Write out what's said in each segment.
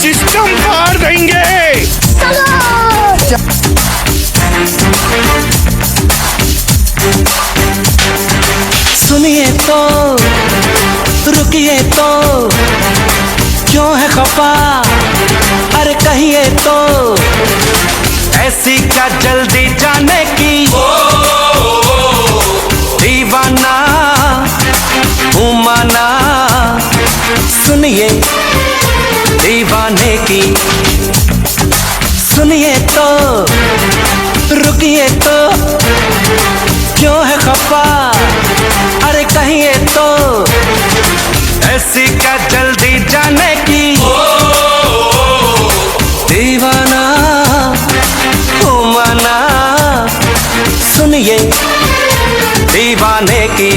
System फाड़ देंगे। सुनिए तो रुकिए तो, क्यों है खफा, अरे कहिए तो, ऐसी क्या जल्दी जाने की, दीवाना हूँ माना। सुनिए दीवाने की, सुनिए तो रुकिए तो, क्यों है खफा, अरे कहिए तो, ऐसी क्या जल्दी जाने की, दीवाना हूँ माना। सुनिए दीवाने की।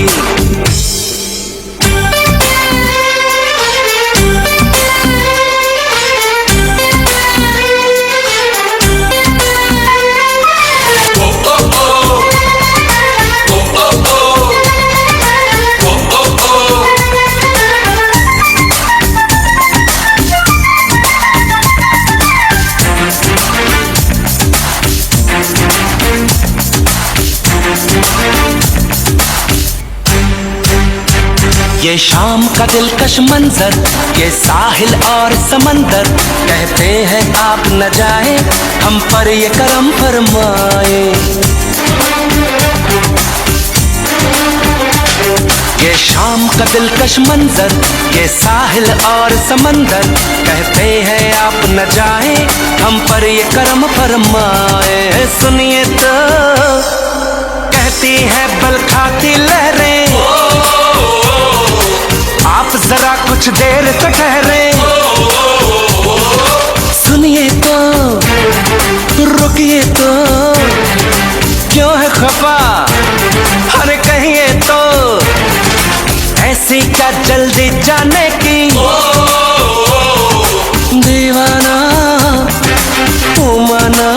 ये शाम का दिलकश मंजर, ये साहिल और समंदर, कहते हैं आप न जाए, हम पर ये करम फरमाए। ये शाम का दिलकश मंजर, ये साहिल और समंदर, कहते हैं आप न जाए, हम पर ये करम फरमाए। सुनिए तो कहती है बल खाती लहरें, आप जरा कुछ देर तो ठहरे। सुनिए तो रुकिए तो, क्यों है खफा, अरे कहिए तो, ऐसी क्या जल्दी जाने की, दीवाना हूँ माना।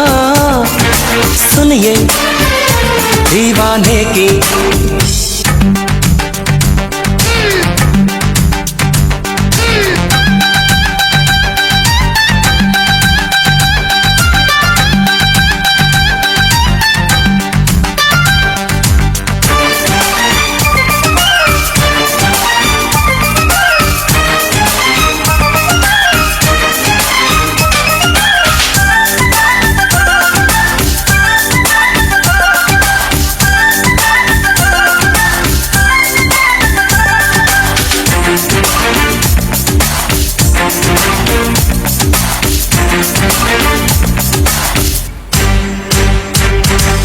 सुनिए दीवाने की।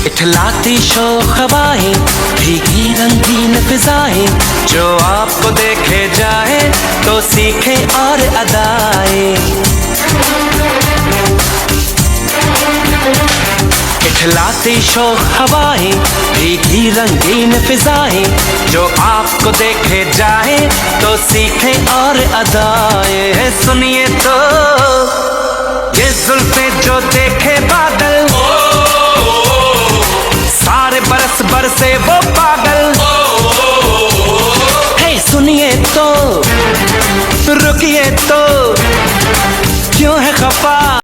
इठलाती शोख हवाएं, भीगी रंगीन फिजाएं, जो आपको देखे जाए तो सीखे और अदाएं। इठलाती शोख हवाएं, भीगी रंगीन फिजाएं, जो आपको देखे जाए तो सीखे और अदाएं। सुनिए तो ये जुल्फें जो देखे बादल, सारे बरस बरसे वो पागल। हे सुनिए तो रुकिए तो,